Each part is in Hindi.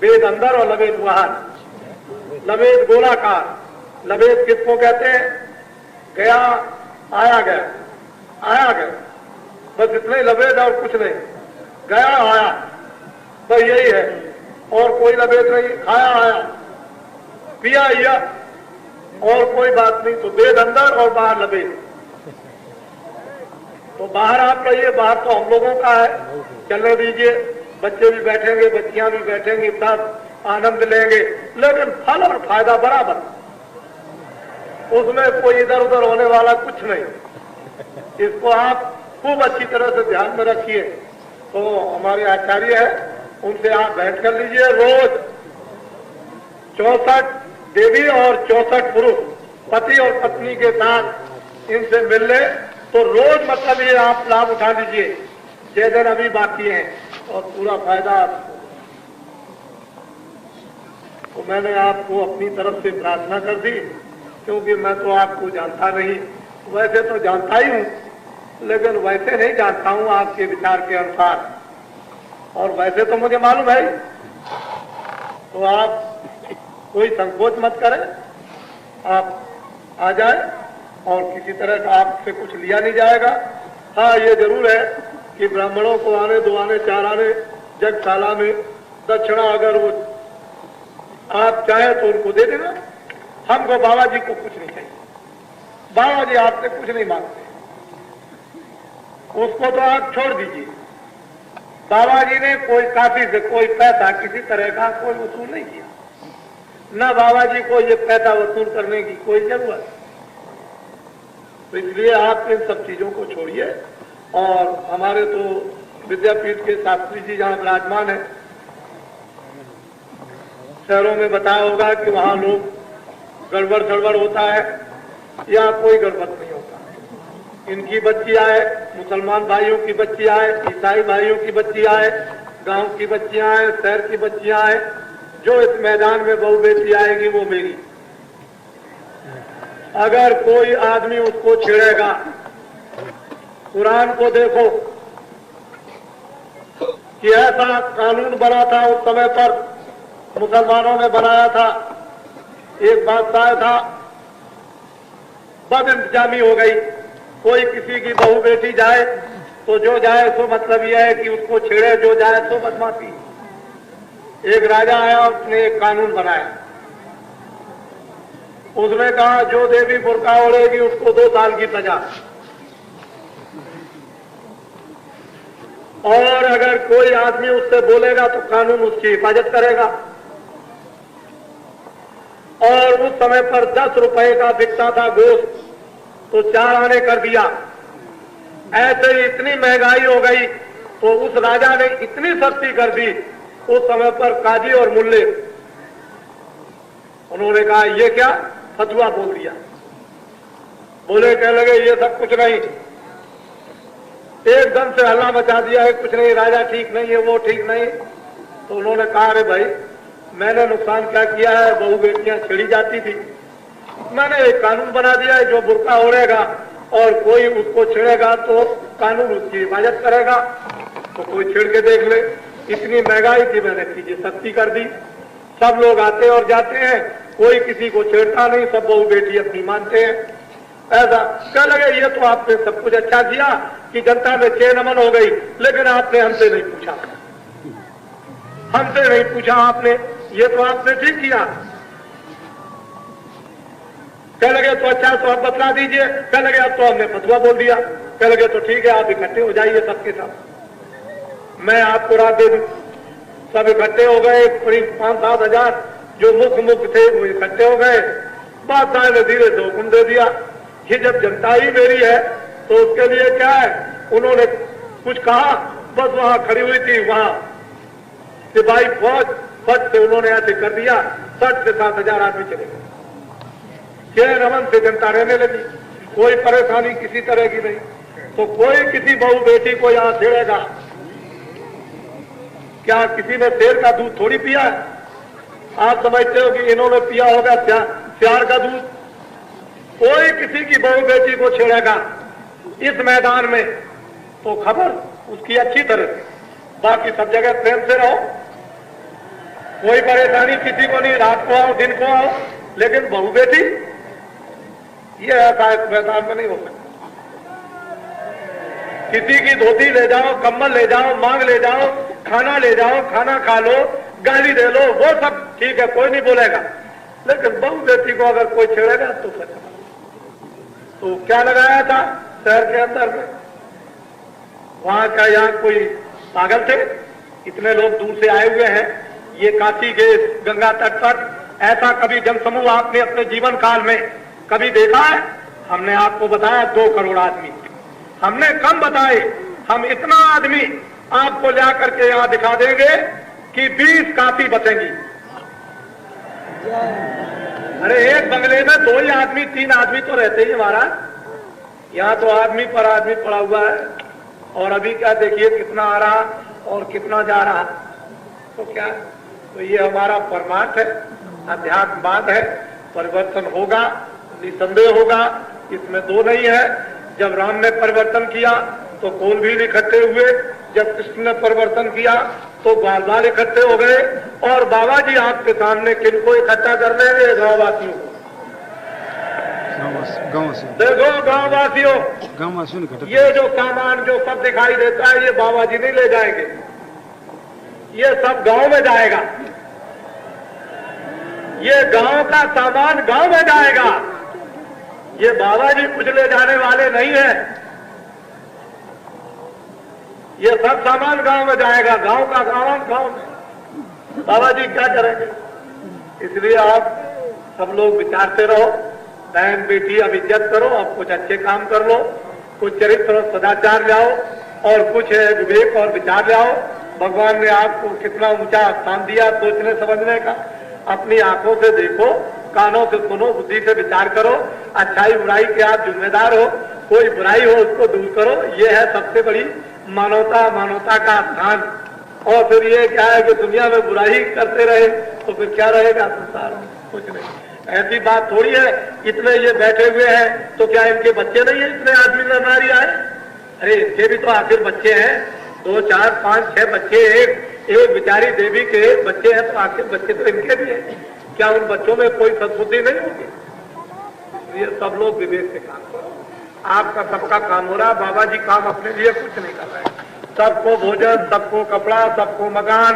वेद अंदर और लवेद बाहर। लवेद गोलाकार, लवेद किसको कहते हैं? गया आया गया, आया गया, बस इतना ही लवेद और कुछ नहीं। गया आया, बस यही है, और कोई लवेद नहीं। खाया आया, पिया या, और कोई बात नहीं। तो वेद अंदर और बाहर लवेद। तो बाहर आप रहिए, बाहर तो हम लोगों का है, चलने दीजिए। बच्चे भी बैठेंगे, बच्चियां भी बैठेंगी, सब आनंद लेंगे, लेकिन फल और फायदा बराबर, उसमें कोई इधर उधर होने वाला कुछ नहीं। इसको आप खूब अच्छी तरह से ध्यान में रखिए। तो हमारे आचार्य है, उनसे आप भेंट कर लीजिए। रोज 64 देवी और 64 पुरुष पति और पत्नी के साथ इनसे मिल ले, तो रोज मतलब ये आप लाभ उठा लीजिए। 6 दिन अभी बाकी हैं और पूरा फायदा। तो मैंने आपको अपनी तरफ से प्रार्थना कर दी, क्योंकि मैं तो आपको जानता नहीं, वैसे तो जानता ही हूँ, लेकिन वैसे नहीं जानता हूँ आपके विचार के अनुसार, और वैसे तो मुझे मालूम है। तो आप कोई संकोच मत करें, आप आ जाए, और किसी तरह का आपसे कुछ लिया नहीं जाएगा। हाँ, ये जरूर है कि ब्राह्मणों को आने 2 आने 4 आने यज्ञशाला में दक्षिणा अगर वो आप चाहे तो उनको दे देना। हमको बाबा जी को कुछ नहीं चाहिए, बाबा जी आपसे कुछ नहीं मांगते, उसको तो आप छोड़ दीजिए। बाबा जी ने कोई काफी से कोई पैसा किसी तरह का कोई वसूल नहीं किया, न बाबा जी को ये पैसा वसूल करने की कोई जरूरत। तो इसलिए आप इन सब चीजों को छोड़िए। और हमारे तो विद्यापीठ के शास्त्री जी जहाँ विराजमान है, शहरों में बताया होगा कि वहाँ लोग गड़बड़ सड़बड़ होता है, या कोई गड़बड़ नहीं होता। इनकी बच्ची आए, मुसलमान भाइयों की बच्ची आए, ईसाई भाइयों की बच्ची आए, गांव की बच्चियां आए, शहर की बच्चियां आए, जो इस मैदान में बहू बेटी आएगी वो मेरी। अगर कोई आदमी उसको छेड़ेगा, कुरान को देखो कि ऐसा कानून बना था उस समय पर, मुसलमानों ने बनाया था। एक बादशाह था, बद इंतजामी हो गई, कोई किसी की बहू बेटी जाए तो जो जाए सो मतलब यह है कि उसको छेड़े, जो जाए सो बदमाशी। एक राजा आया, उसने एक कानून बनाया। उसने कहा जो देवी बुर्का ओढ़ेगी उसको 2 साल की सजा, और अगर कोई आदमी उससे बोलेगा तो कानून उसकी हिफाजत करेगा। और उस समय पर 10 रुपए का बिकता था गोश्त, तो 4 आने कर दिया। ऐसे ही इतनी महंगाई हो गई तो उस राजा ने इतनी सख्ती कर दी। उस समय पर काजी और मुल्ले, उन्होंने कहा ये क्या, फतवा बोल दिया। बोले, कहने लगे ये सब कुछ नहीं, एकदम से हल्ला मचा दिया है, कुछ नहीं, राजा ठीक नहीं है, वो ठीक नहीं। तो उन्होंने कहा अरे भाई, मैंने नुकसान क्या किया है, बहू बेटियां छेड़ी जाती थी, मैंने एक कानून बना दिया है, जो बुर्का ओढ़ेगा और कोई उसको छेड़ेगा तो कानून उसकी हिफाजत करेगा, तो कोई छेड़ के देख ले। इतनी महंगाई थी, मैंने चीजें सख्ती कर दी, सब लोग आते और जाते हैं, कोई किसी को छेड़ता नहीं, सब बहू बेटी अपनी मानते हैं। ऐसा कह लगे ये तो आपने सब कुछ अच्छा किया कि जनता में चैन अमन हो गई, लेकिन आपने हमसे नहीं पूछा, हमसे नहीं पूछा आपने, ये तो आपने ठीक किया। कह लगे तो अच्छा, तो आप बतला दीजिए। कह लगे अब तो हमने फतवा बोल दिया। कह लगे तो ठीक है, आप इकट्ठे हो जाइए सबके साथ, मैं आपको रात दे दूं। सब इकट्ठे हो गए, करीब 5-7 हजार जो मुख थे वो इकट्ठे हो गए। बादशाह ने धीरे से हुक्म दे दिया कि जब जनता ही मेरी है तो उसके लिए क्या है। उन्होंने कुछ कहा, बस वहां खड़ी हुई थी, वहां सिपाही फौज फट से उन्होंने ऐसे कर दिया, 60 से 7 हजार आदमी चले गए। चैन अमन से जनता रहने लगी, कोई परेशानी किसी तरह की नहीं। तो कोई किसी बहू बेटी को यहां छेड़ेगा, क्या किसी ने शेर का दूध थोड़ी पिया है? आप समझते हो कि इन्होंने पिया होगा प्यार का दूध? कोई किसी की बहू बेटी को छेड़ेगा इस मैदान में तो खबर उसकी अच्छी तरह से, बाकी सब जगह प्रेम से रहो, कोई परेशानी किसी को नहीं, रात को आओ दिन को आओ, लेकिन बहू बेटी ये ऐसा इस मैदान में नहीं हो सकता। किसी की धोती ले जाओ, कम्बल ले जाओ, मांग ले जाओ, खाना ले जाओ, खाना खा लो, गाली दे लो, वो सब ठीक है, कोई नहीं बोलेगा, लेकिन बहू बेटी को अगर कोई छेड़ेगा तो फिर तो क्या लगाया था शहर के अंदर में, वहां का यहाँ कोई पागल थे, इतने लोग दूर से आए हुए हैं, ये काशी के गंगा तट पर ऐसा कभी जनसमूह आपने अपने जीवन काल में कभी देखा है? हमने आपको बताया 2 करोड़ आदमी, हमने कम बताए, हम इतना आदमी आपको ला करके यहां दिखा देंगे कि 20 काशी बचेंगी। अरे एक बंगले में 2 ही आदमी 3 आदमी तो रहते ही महाराज, यहाँ तो आदमी पर आदमी पड़ा हुआ है, और अभी क्या देखिए कितना आ रहा और कितना जा रहा, तो क्या, तो ये हमारा परमार्थ है, अध्यात्मवाद है, परिवर्तन होगा, निसंदेह होगा, इसमें 2 नहीं है। जब राम ने परिवर्तन किया तो कोल भी इकट्ठे हुए, जब कृष्ण ने परिवर्तन किया तो बाल बाल इकट्ठे हो गए, और बाबा जी आपके सामने किनको इकट्ठा कर लेंगे? गांववासियों को। देखो गांववासियों, ये जो सामान जो सब दिखाई देता है ये बाबा जी नहीं ले जाएंगे, ये सब गांव में जाएगा, ये गांव का सामान गांव में जाएगा, ये बाबा जी कुछ ले जाने वाले नहीं है, ये सब सामान गांव में जाएगा, गांव का सामान गांव में, बाबा जी क्या करेंगे? इसलिए आप सब लोग विचारते रहो, बहन बेटी अब इज्जत करो, अब कुछ अच्छे काम कर लो, कुछ चरित्र और सदाचार लाओ, और कुछ विवेक और विचार लाओ। भगवान ने आपको कितना ऊंचा स्थान दिया सोचने समझने का, अपनी आंखों से देखो, कानों से सुनो, बुद्धि से विचार करो, अच्छाई बुराई के आप जिम्मेदार हो, कोई बुराई हो उसको दूर करो, ये है सबसे बड़ी मानवता, मानवता का स्थान। और फिर ये क्या है कि दुनिया में बुराई करते रहे तो फिर क्या रहेगा संसार में? कुछ नहीं। ऐसी बात थोड़ी है, इतने ये बैठे हुए हैं तो क्या इनके बच्चे नहीं है? इतने आदमी नारी आए, अरे इनके भी तो आखिर बच्चे हैं, 2, 4, 5, 6 बच्चे, एक बेचारी देवी के बच्चे हैं, तो आखिर बच्चे तो इनके भी हैं, क्या उन बच्चों में कोई सद्बुद्धि नहीं होगी? ये सब लोग विवेक से काम करो, आपका सबका काम हो रहा है, बाबा जी काम अपने लिए कुछ नहीं कर रहे, सबको भोजन, सबको कपड़ा, सबको मकान,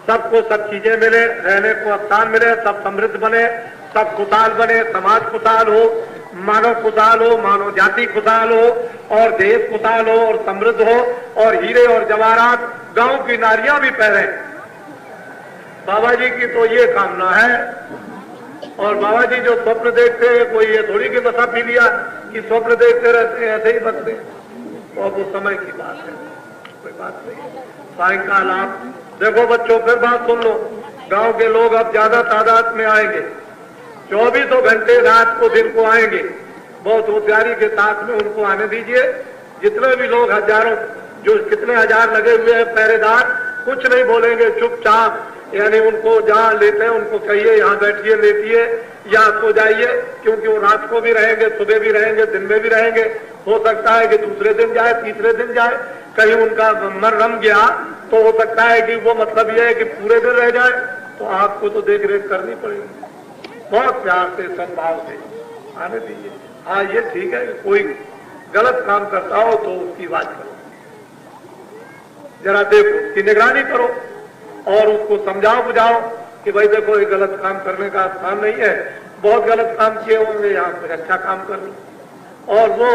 सबको सब चीजें मिले, रहने को स्थान मिले, सब समृद्ध बने, सब खुशहाल बने, समाज खुशहाल हो, मानव खुशहाल हो, मानव जाति खुशहाल हो, और देश खुशहाल हो और समृद्ध हो, और हीरे और जवाहरात गांव की नारियां भी पहने। बाबा जी की तो ये कामना है। और बाबा जी जो स्वप्न देखते हैं, कोई ये थोड़ी की नशा पी लिया कि स्वप्न देखते रहते हैं ऐसे ही बचते, तो अब वो समय की बात है, कोई बात नहीं। सायंकाल आप देखो बच्चों, फिर बात सुन लो, गांव के लोग अब ज्यादा तादाद में आएंगे, 24 घंटे रात को दिन को आएंगे, बहुत होशियारी के साथ में उनको आने दीजिए। जितने भी लोग हजारों, जो कितने हजार लगे हुए हैं पहरेदार, कुछ नहीं बोलेंगे, चुपचाप, यानी उनको जहाँ लेते हैं उनको कहिए यहाँ बैठिए, लेटिए या सो जाइए, क्योंकि वो रात को भी रहेंगे, सुबह भी रहेंगे, दिन में भी रहेंगे, हो सकता है कि दूसरे दिन जाए, तीसरे दिन जाए, कहीं उनका मन रम गया तो हो सकता है कि वो मतलब ये है कि पूरे दिन रह जाए, तो आपको तो देख रेख करनी पड़ेगी। बहुत प्यार से, सद्भाव से आने दीजिए। हाँ ये ठीक है, कोई गलत काम करता हो तो उसकी बात करो, जरा देखो, उसकी निगरानी करो और उसको समझाओ बुझाओ कि भाई देखो ये गलत काम करने का स्थान नहीं है, बहुत गलत काम किए होंगे, यहाँ कुछ अच्छा काम कर लो। और वो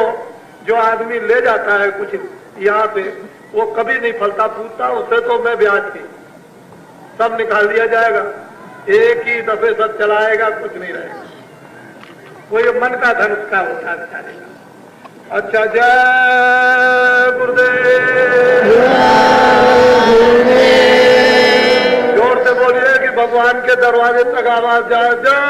जो आदमी ले जाता है कुछ यहाँ से, वो कभी नहीं फलता फूटता, उससे तो मैं ब्याज की सब निकाल दिया जाएगा, एक ही दफे सब चलाएगा, कुछ नहीं रहेगा, वो ये मन का धन उसका होता है। अच्छा, जय गुरुदेव, जोर से बोलिए कि भगवान के दरवाजे तक आवाज जाए, जय।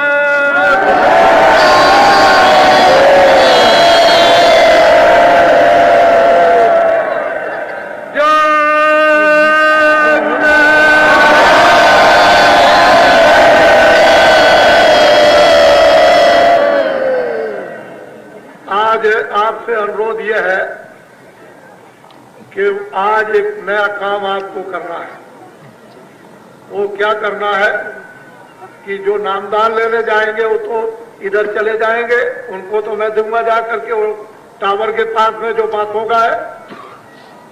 आपसे अनुरोध यह है कि आज एक नया काम आपको करना है। वो क्या करना है कि जो नामदान लेने जाएंगे वो तो इधर चले जाएंगे, उनको तो मैं दूंगा जा करके वो टावर के पास में जो बात होगा है,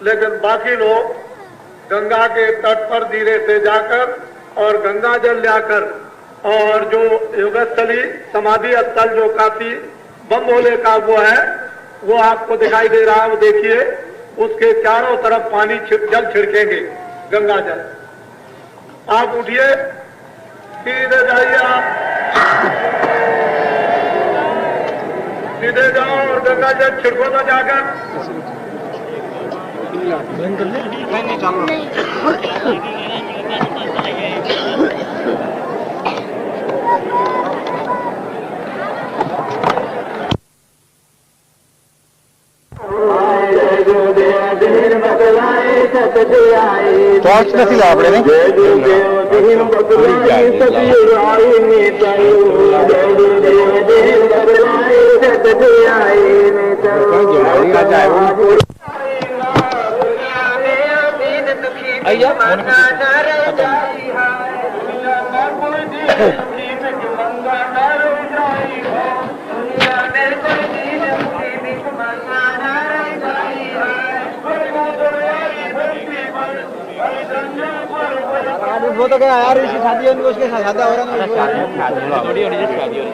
लेकिन बाकी लोग गंगा के तट पर धीरे से जाकर और गंगा जल लाकर और जो योगस्थली समाधि स्थल जो काशी बम भोले का वो है, वो आपको दिखाई दे रहा है, वो देखिए, उसके चारों तरफ पानी जल छिड़केंगे, गंगा जल। आप उठिए, सीधे जाइए, आप सीधे जाओ और गंगा जल छिड़को तो जाकर। टॉर्च નથી લા આપણે वो तो क्या यार, इसकी शादी है उसके साथ ज्यादा हो रहा है, थोड़ी होनी चाहिए शादी होनी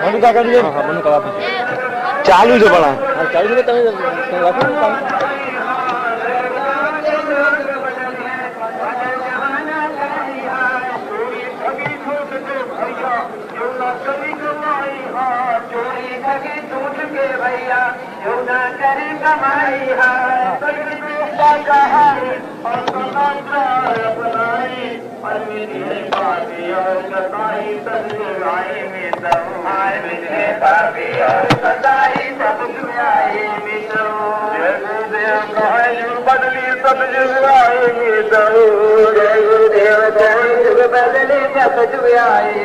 મનુ કાકા ની મનુ કાકા ચાલુ છે પણ ચાલુ છે તમે भैया जो न करे कमाई बदली सब जुगाई बदली सब जुगाई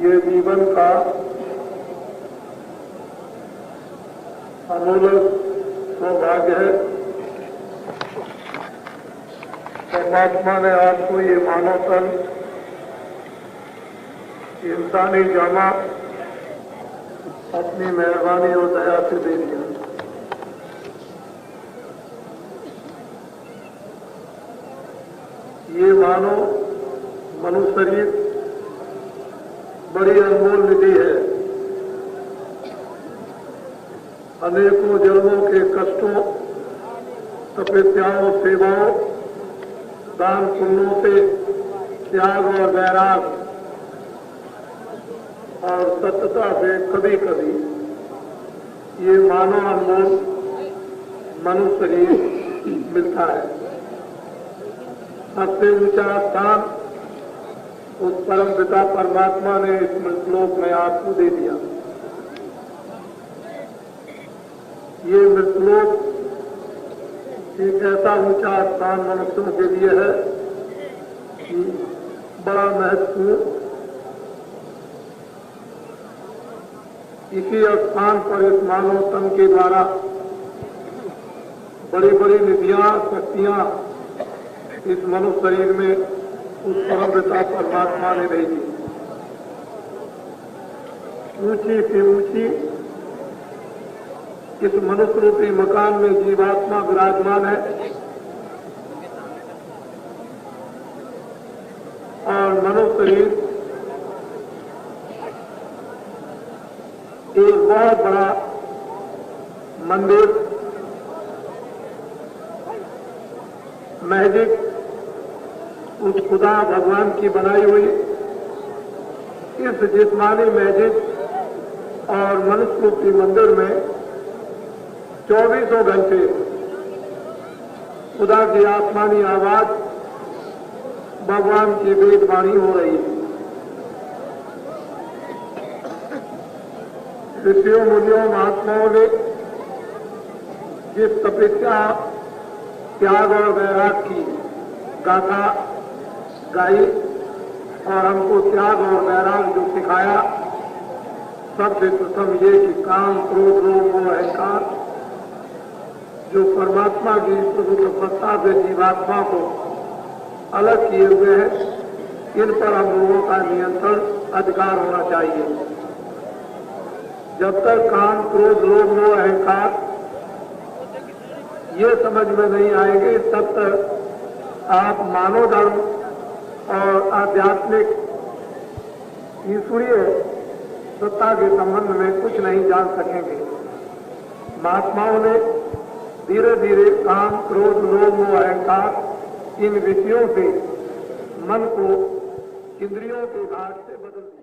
ये जीवन का अमूल्य सौभाग्य है। परमात्मा ने आपको ये मानव तन, इंसानी जामा अपनी मेहरबानी और दया से दे दिया। ये मानो मनुष्य शरीर बड़ी अनमोल निधि है। अनेकों जन्मों के कष्टों, तपस्याओं, सेवाओं, दान पुण्यों से, त्याग और वैराग और सत्यता से कभी कभी ये मानव अनमोल मनुष्य शरीर मिलता है। सबसे ऊंचा स्थान उस परम पिता परमात्मा ने इस मृतलोक में आपको दे दिया। ये मृतलोक एक ऐसा ऊंचा स्थान मनुष्यों के लिए है कि बड़ा महत्वपूर्ण। इसी स्थान पर इस मानव तन के द्वारा बड़ी बड़ी निधियां शक्तियां इस मनुष्य शरीर में उस परम पिता परमात्मा ने भेजी। ऊंची से ऊंची इस मनुष्य रूपी मकान में जीवात्मा विराजमान है और मनुष्य शरीर एक बहुत बड़ा मंदिर मस्जिद उस खुदा भगवान की बनाई हुई इस जिस्मानी मस्जिद और मनुष्य रूपी मंदिर में 24 घंटे खुदा की आसमानी आवाज भगवान की वेदवाणी हो रही है। ऋषियों मुनियों महात्माओं ने जिस तपस्या त्याग और वैराग की गाथा गाई और हमको त्याग और वैराग जो सिखाया, सबसे प्रथम ये कि काम क्रोध लोभ और अहंकार जो परमात्मा की प्रभु तपस्या से जीवात्मा को अलग किए हुए हैं, इन पर हम लोगों का नियंत्रण अधिकार होना चाहिए। जब तक काम क्रोध लोभ मोह अहंकार ये समझ में नहीं आएंगे, तब तक आप मानव धर्म और आध्यात्मिक ईश्वरीय सत्ता के संबंध में कुछ नहीं जान सकेंगे। महात्माओं ने धीरे धीरे काम क्रोध लोभ मोह अहंकार इन विषयों से मन को इंद्रियों के घाट से बदल दिया।